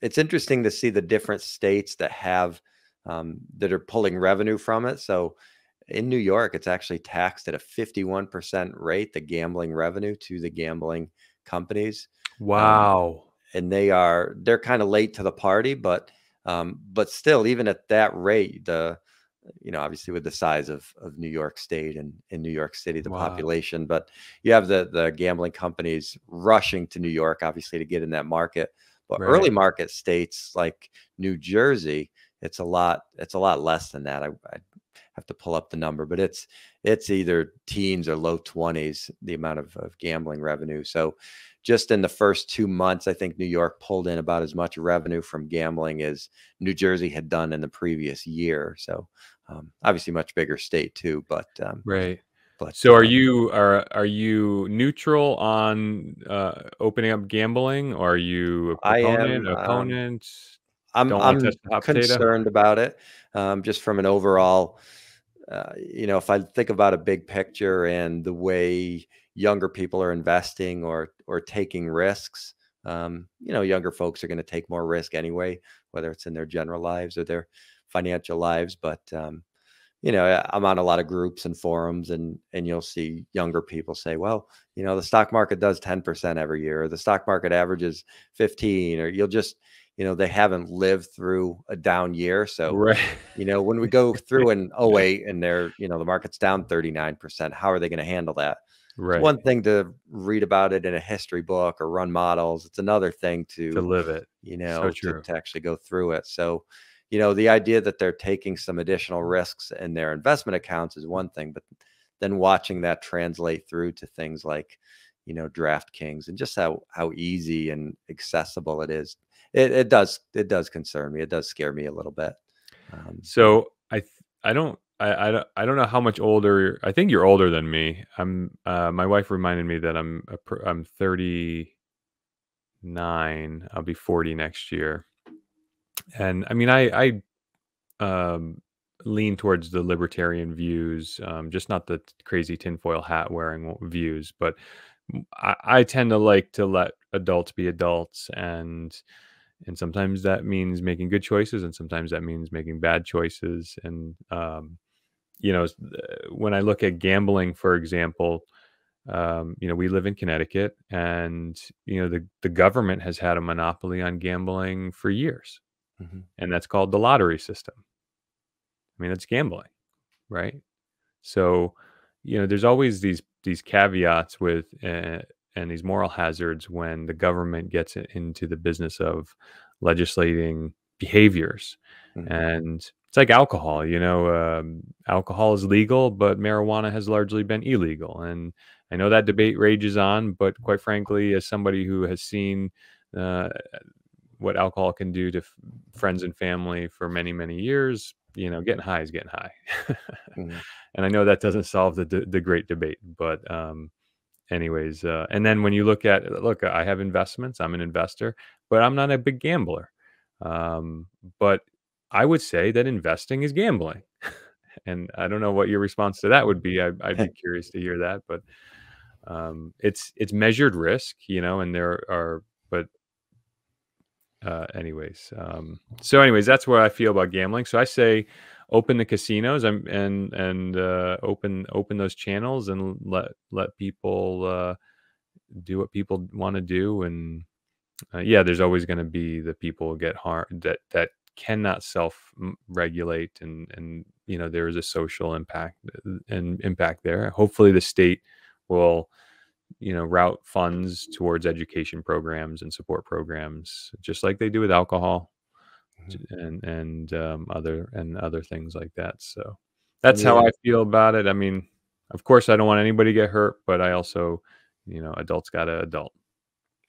it's interesting to see the different states that have that are pulling revenue from it. So in New York, it's actually taxed at a 51% rate, the gambling revenue to the gambling companies. Um, wow, and they're kind of late to the party, but still, even at that rate, obviously with the size of New York State and New York City, the wow, population, but you have the gambling companies rushing to New York, obviously, to get in that market. But early right, market states like New Jersey, it's a lot less than that. I have to pull up the number, but it's either teens or low 20s, the amount of gambling revenue. So just in the first 2 months, I think New York pulled in about as much revenue from gambling as New Jersey had done in the previous year. So obviously much bigger state too, but right. but So are you neutral on opening up gambling? Or are you a I proponent, am opponent? I'm Don't want to I'm touch the hot potato? concerned about it, just from an overall, if I think about a big picture and the way younger people are investing or taking risks, younger folks are going to take more risk anyway, whether it's in their general lives or their financial lives. But I'm on a lot of groups and forums, and you'll see younger people say, well, the stock market does 10% every year, or the stock market averages 15, or you'll just, they haven't lived through a down year. So, Right. when we go through an '08 and the market's down 39%, how are they going to handle that? It's Right. one thing to read about it in a history book or run models. It's another thing To to, live it. So to, true. to actually go through it. So, the idea that they're taking some additional risks in their investment accounts is one thing, but then watching that translate through to things like, DraftKings, and just how easy and accessible it is. It does concern me. It does scare me a little bit. Um, So I don't know how much older. I think you're older than me. My wife reminded me that I'm 39. I'll be 40 next year. And I mean, I lean towards the libertarian views, just not the crazy tinfoil hat wearing views, but I tend to like to let adults be adults, and sometimes that means making good choices, and sometimes that means making bad choices. And when I look at gambling, for example, we live in Connecticut, and the government has had a monopoly on gambling for years, mhm. and that's called the lottery system. I mean, it's gambling, right? So, there's always these caveats with and these moral hazards when the government gets into the business of legislating behaviors. Mhm. And it's like alcohol, alcohol is legal, but marijuana has largely been illegal. And I know that debate rages on, but quite frankly, as somebody who has seen uh, what alcohol can do to friends and family for many, many years, getting high is getting high. Mhm. And I know that doesn't solve the great debate, but anyways, and then when you look, I have investments. I'm an investor, but I'm not a big gambler. But I would say that investing is gambling. And I don't know what your response to that would be. I'd be curious to hear that, but it's measured risk, and there are, but anyways, that's what I feel about gambling. So I say open the casinos and open those channels and let people do what people want to do. And yeah, there's always going to be the people who get harm that cannot self regulate, and there is a social impact there. Hopefully the state will route funds towards education programs and support programs, just like they do with alcohol Mhm. and other things like that. So that's how Yeah. I feel about it. I mean, of course, I don't want anybody to get hurt, but I also, adults gotta adult.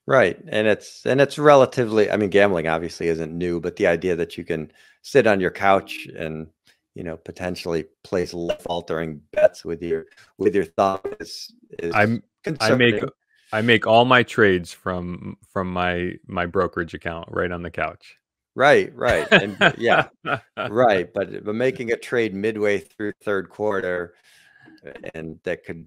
Right. And it's relatively, I mean, gambling obviously isn't new, but the idea that you can sit on your couch and, potentially place life-altering bets with your thumb is I'm I make concerning. I make all my trades from my brokerage account right on the couch. Right, right. And yeah, right. But making a trade midway through third quarter, and that could,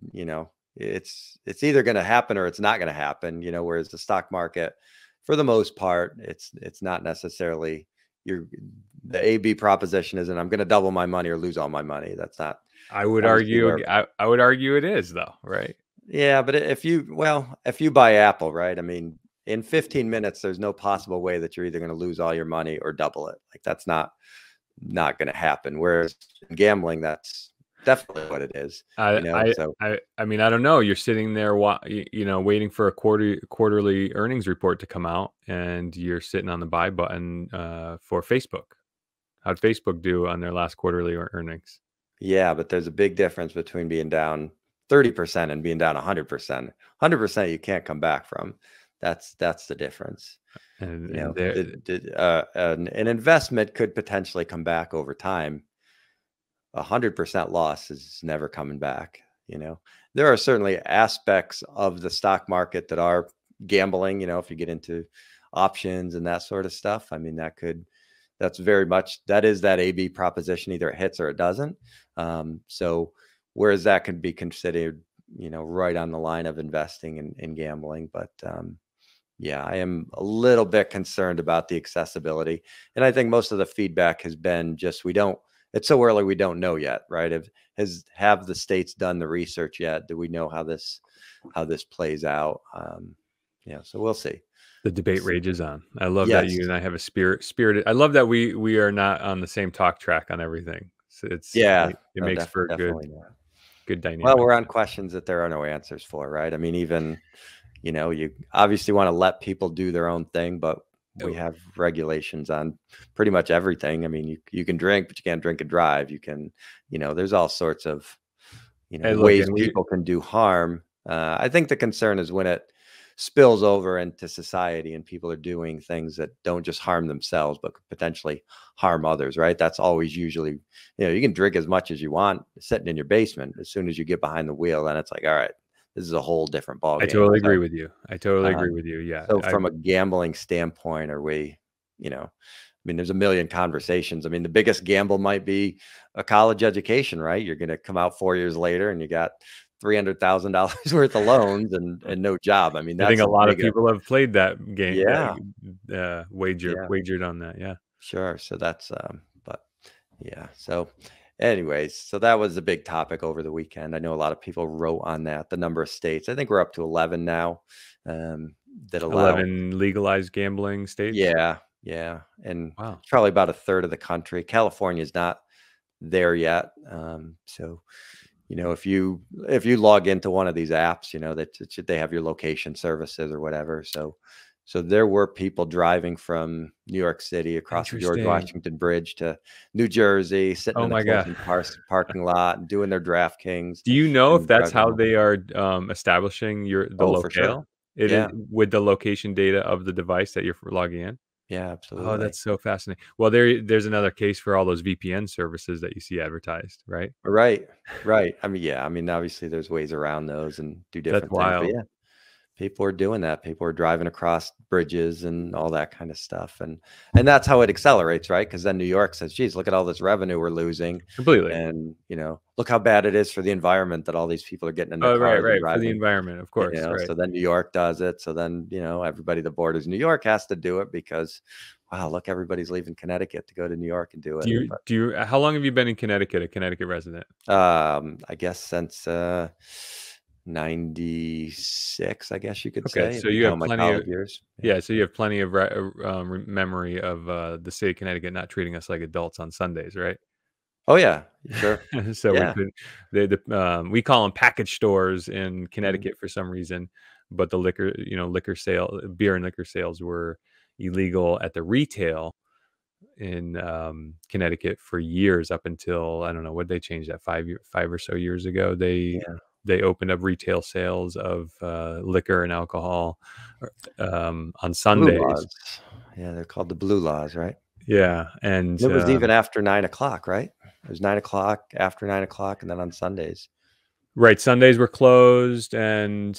it's either going to happen or it's not going to happen, whereas the stock market, for the most part, it's not necessarily your the AB proposition isn't I'm going to double my money or lose all my money. That's not I would obviously argue where. ag I would argue it is though, right? Yeah, but if you buy Apple, right? I mean, in 15 minutes, there's no possible way that you're either going to lose all your money or double it. Like that's not going to happen. Whereas in gambling, that's definitely what it is. I I So I mean, I don't know. You're sitting there, waiting for a quarterly earnings report to come out, and you're sitting on the buy button for Facebook. How'd Facebook do on their last quarterly earnings? yeah, but there's a big difference between being down 30% and being down 100%. 100% you can't come back from. That's the difference. And there, An investment could potentially come back over time. 100% loss is never coming back. There are certainly aspects of the stock market that are gambling. If you get into options and that sort of stuff, I mean, that's very much that is that AB proposition. Either it hits or it doesn't. So whereas that can be considered, right on the line of investing in gambling, but yeah, I am a little bit concerned about the accessibility. And I think most of the feedback has been just it's so early we don't know yet, right? Have the states done the research yet? Do we know how this plays out? So we'll see. the We'll debate see. rages on. I love that Yes. you and I have a spirited. I love that we are not on the same talk track on everything. So Yeah. it No, makes for a good definitely not. good Well, dynamic. we're on questions that there are no answers for, right? I mean, even, you obviously want to let people do their own thing, but we have regulations on pretty much everything. I mean, you can drink, but you can't drink and drive. You can, there's all sorts of, Hey, look, ways and people can do harm. I think the concern is when it spills over into society and people are doing things that don't just harm themselves, but could potentially harm others, right? That's always usually, you can drink as much as you want sitting in your basement. As soon as you get behind the wheel, then it's like, all right, this is a whole different I ballgame. totally agree with you. I totally agree Um, with you. Yeah, so I from a gambling standpoint, I mean, there's a million conversations. I mean, the biggest gamble might be a college education, right? You're going to come out 4 years later and you got $300,000 worth of loans and no job. I mean, I think that's a as lot of big a people have played that game, yeah, yeah, wagered on that. Yeah. sure. So that's but yeah. So anyways, so that was a big topic over the weekend. I know a lot of people wrote on that, the number of states. I think we're up to 11 now that allow. 11 legalized gambling states. Yeah, yeah, and Wow. it's probably about a third of the country. California is not there yet. So if you log into one of these apps, that they have your location services or whatever. So there were people driving from New York City across the George Interesting. Washington Bridge to New Jersey, sitting Oh in the my god. closing parking lot and doing their DraftKings Do you know if and that's driving how home. they are, establishing the Oh, for sure. locale? It is Yeah. with the location data of the device that you're logging in? Yeah, Oh, absolutely. that's so fascinating. Well, there's another case for all those VPN services that you see advertised, right? Right. Right. I mean, yeah. I mean, obviously, there's ways around those and do That's different things, but wild. yeah. People are doing that. People are driving across bridges and all that kind of stuff, and that's how it accelerates, right? Because then New York says, "Geez, look at all this revenue we're losing, Completely. and look how bad it is for the environment that all these people are getting in their Oh, right, cars and right, for the driving." environment, of course, right. So then New York does it. So then everybody that borders New York has to do it because, wow, look, everybody's leaving Connecticut to go to New York and do Do it. you But do you how long have you been in Connecticut, a Connecticut resident? I guess since 96, I guess you could Okay, say, so you have my plenty of college years. Yeah. yeah, so you have plenty of memory of, the state of Connecticut not treating us like adults on Sundays, right? Oh, yeah. Sure. So we Yeah. could we call them package stores in Mhm. Connecticut for some reason, but the liquor sale beer and liquor sales were illegal at the retail in, Connecticut for years up until I don't know, what they changed that 5 or so years ago. Yeah. They opened up retail sales of, liquor and alcohol, on Blue Sundays. laws. Yeah, they're called the blue laws, right? Yeah, and, And it was even after 9 o'clock, right? It was 9 o'clock, after 9 o'clock, and then on Sundays. right, Sundays were closed, and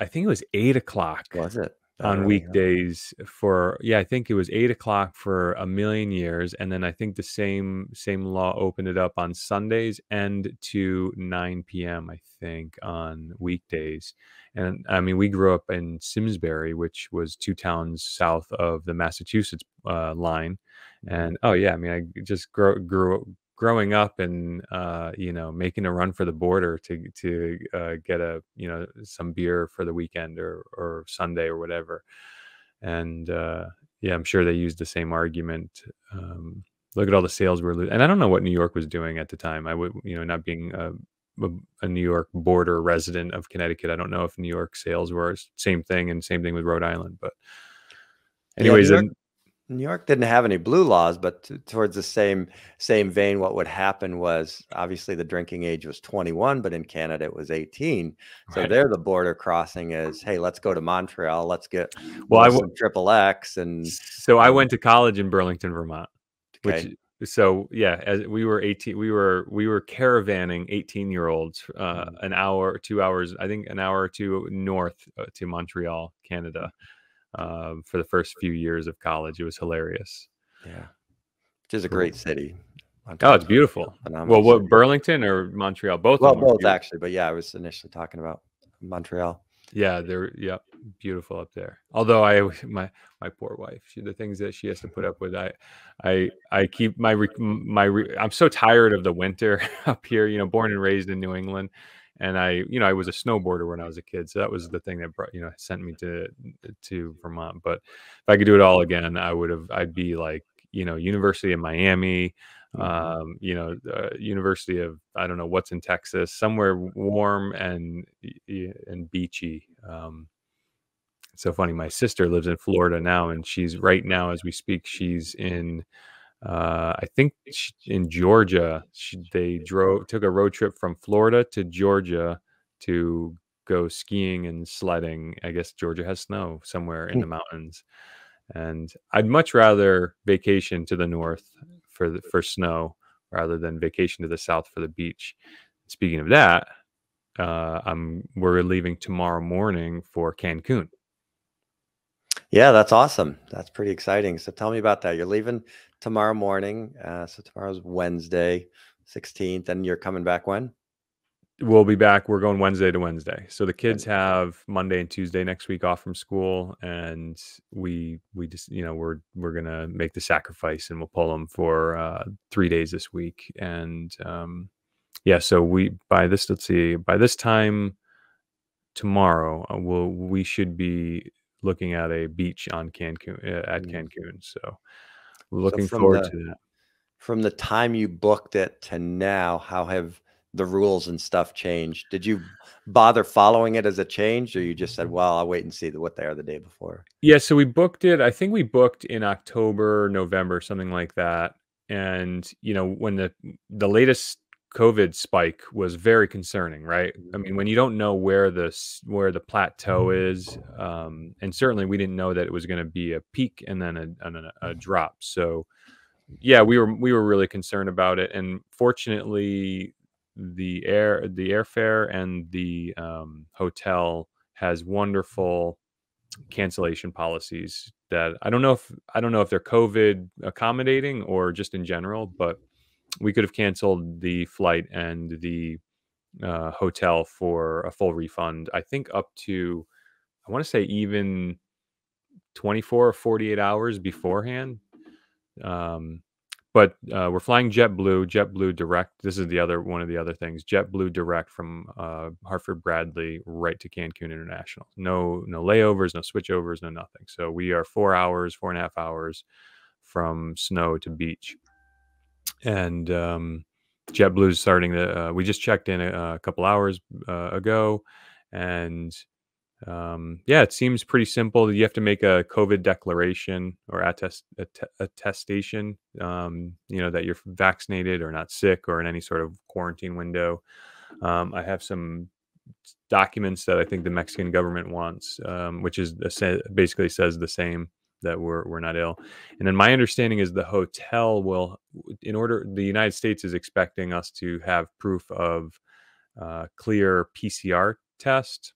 I think it was 8 o'clock Was it that on early? Huh? weekdays for I think it was 8 o'clock for a million years, and then I think the same law opened it up on Sundays and to 9 p.m., I think, on weekdays. And I mean, we grew up in Simsbury, which was 2 towns south of the Massachusetts, line, Mhm. and, oh, yeah, I mean, I just growing up and, making a run for the border to get some beer for the weekend or Sunday or whatever. And, yeah, I'm sure they used the same argument. Look at all the sales we're losing. And I don't know what New York was doing at the time. I would, not being a, a New York border resident of Connecticut, I don't know if New York sales were same thing, and same thing with Rhode Island. But Yeah, anyways, then New York didn't have any blue laws, but towards the same vein, what would happen was obviously the drinking age was 21, but in Canada it was 18. So right. there, the border crossing is, hey, let's go to Montreal, let's get Well, Molson Triple X, and so I you know, went to college in Burlington, Vermont. Which okay, so yeah, as we were 18, we were caravanning 18-year-olds, mhm, an hour, 2 hours, I think an hour or 2 north, to Montreal, Canada, for the first few years of college. It was hilarious. yeah, which is a R great city. Oh, it's Montreal's a beautiful. phenomenal Well, what, city. Burlington or Montreal? Both of Well, them are both beautiful. actually, but yeah, I was initially talking about Montreal. Yeah, they're yep, beautiful up there. Although my poor wife, the things that she has to put up with, I keep I'm so tired of the winter up here. Born and raised in New England, and I was a snowboarder when I was a kid, so that was the thing that sent me to Vermont. But if I could do it all again, I'd be like University of Miami, Mhm. University of I don't know what's in Texas, somewhere warm and beachy. It's so funny. My sister lives in Florida now, and she's right now as we speak. She's in I think in Georgia. They took a road trip from Florida to Georgia to go skiing and sledding. I guess Georgia has snow somewhere in the mountains, and I'd much rather vacation to the north for snow rather than vacation to the south for the beach. Speaking of that, we're leaving tomorrow morning for Cancun. Yeah, that's awesome. That's pretty exciting. So tell me about that. You're leaving tomorrow morning. So tomorrow's Wednesday, 16th, and you're coming back when? We'll be back. We're going Wednesday to Wednesday. So the kids Wednesday. have Monday and Tuesday next week off from school, and we just we're gonna make the sacrifice, and we'll pull them for 3 days this week. And yeah, so by this time tomorrow, we should be looking at a beach on Cancun at Mm. Cancun. So So looking forward to that. from the time you booked it to now, how have the rules and stuff changed. Did you bother following it as it changed, or you just said, well, I'll wait and see what they are the day before? Yeah, so we booked it. I think we booked in October, November, something like that. And when the latest COVID spike was very concerning, right? I mean, when you don't know where the plateau is, and certainly we didn't know that it was going to be a peak and then a drop. So yeah, we were really concerned about it, and fortunately, the airfare and the hotel has wonderful cancellation policies that I don't know if they're COVID accommodating or just in general, but we could have canceled the flight and the hotel for a full refund. I think up to, I want to say, even 24 or 48 hours beforehand. Um, but we're flying JetBlue direct. This is the other one of the other things. JetBlue direct from Hartford Bradley right to Cancun International. No layovers, no switchovers, no nothing. So we are 4.5 hours from snow to beach. And JetBlue's starting to. We just checked in a couple hours ago, and yeah, it seems pretty simple. You have to make a COVID declaration or attestation, that you're vaccinated or not sick or in any sort of quarantine window. I have some documents that I think the Mexican government wants, which is basically says the same, that we're not ill. And then my understanding is the hotel will, the United States is expecting us to have proof of clear PCR test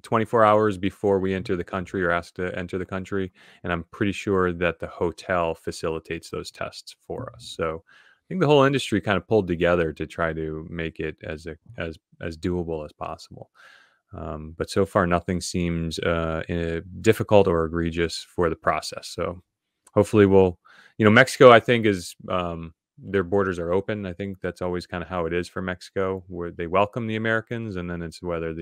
24 hours before we enter the country or asked to enter the country. And I'm pretty sure that the hotel facilitates those tests for us. So I think the whole industry kind of pulled together to try to make it as doable as possible. But so far, nothing seems difficult or egregious for the process. So hopefully Mexico, I think, is their borders are open. I think that's always kind of how it is for Mexico, where they welcome the Americans, and then it's whether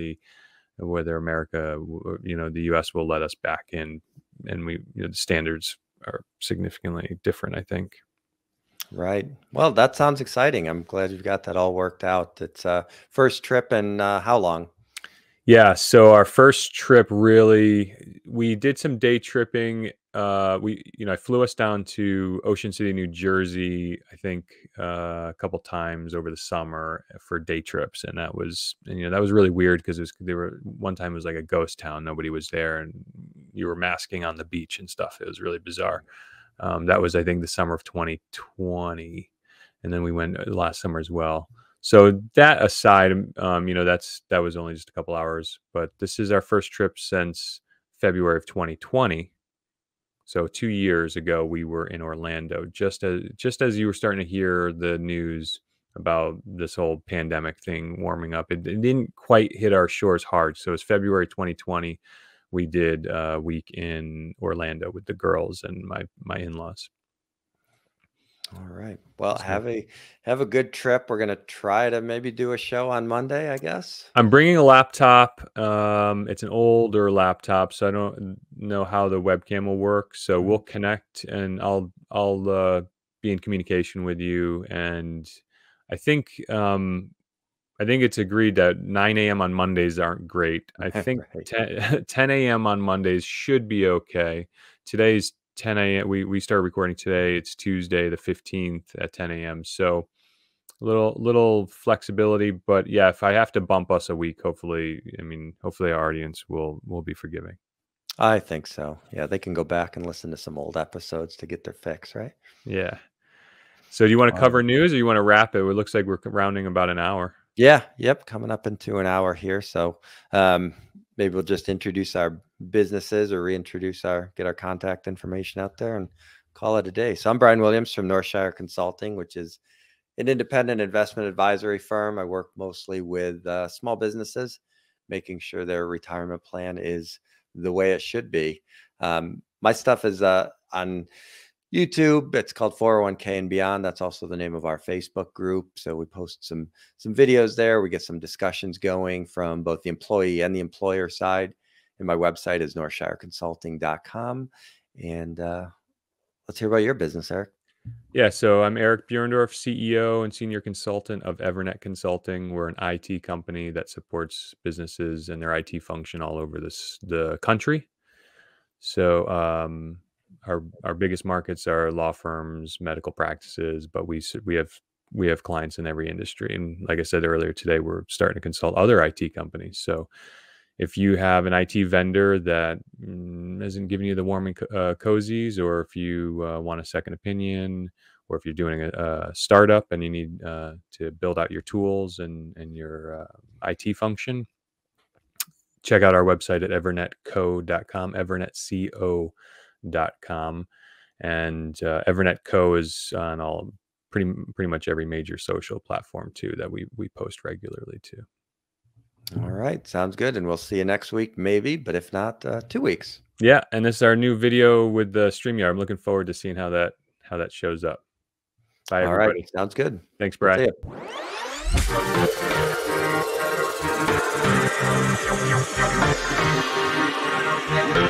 America, the U.S. will let us back in, and the standards are significantly different, I think. Right. Well, that sounds exciting. I'm glad you've got that all worked out. It's first trip in how long? Yeah. So our first trip, really, we did some day tripping. I flew us down to Ocean City, New Jersey, I think a couple times over the summer for day trips. And that was really weird because one time it was like a ghost town. Nobody was there, and you were masking on the beach and stuff. It was really bizarre. That was, I think, the summer of 2020. And then we went last summer as well. So that aside, that was only just a couple hours, but this is our first trip since February of 2020. So 2 years ago, we were in Orlando, just as you were starting to hear the news about this whole pandemic thing warming up. It didn't quite hit our shores hard. So it's February 2020. We did a week in Orlando with the girls and my in-laws. All right. Well, So have a good trip. We're gonna try to maybe do a show on Monday, I guess. I'm bringing a laptop. It's an older laptop, so I don't know how the webcam will work. So we'll connect, and I'll be in communication with you. And I think it's agreed that 9 a.m. on Mondays aren't great. I think Right. 10 a.m. on Mondays should be okay. Today's 10 a.m. We started recording today. It's Tuesday, the 15th at 10 a.m. So little flexibility, but yeah, if I have to bump us a week, hopefully our audience will be forgiving. I think so. Yeah, they can go back and listen to some old episodes to get their fix, right? Yeah. So do you want to All cover right. news, or you want to wrap it? It looks like we're rounding about an hour. Yeah, yep, coming up into an hour here. So maybe we'll just introduce our businesses or get our contact information out there and call it a day. So I'm Brian Williams from Northshire Consulting, which is an independent investment advisory firm. I work mostly with small businesses, making sure their retirement plan is the way it should be. My stuff is on YouTube. It's called 401k and Beyond. That's also the name of our Facebook group. So we post some videos there. We get some discussions going from both the employee and the employer side. And my website is northshireconsulting.com. And let's hear about your business, Eric. Yeah, so I'm Eric Buhrendorf, CEO and senior consultant of EVERNET Consulting. We're an IT company that supports businesses and their IT function all over the country. So our biggest markets are law firms, medical practices, but we have clients in every industry. And like I said earlier today, we're starting to consult other IT companies. So if you have an IT vendor that isn't giving you the warm and cozies, or if you want a second opinion, or if you're doing a startup and you need to build out your tools and your IT function, check out our website at evernetco.com, evernetco.com. And EVERNET Co is on pretty much every major social platform too that we post regularly too. All right, sounds good. And we'll see you next week, maybe, but if not, 2 weeks. Yeah, and this is our new video with the StreamYard. I'm looking forward to seeing how that shows up. Bye, All right, everybody. sounds good. Thanks, We'll Brad. see you.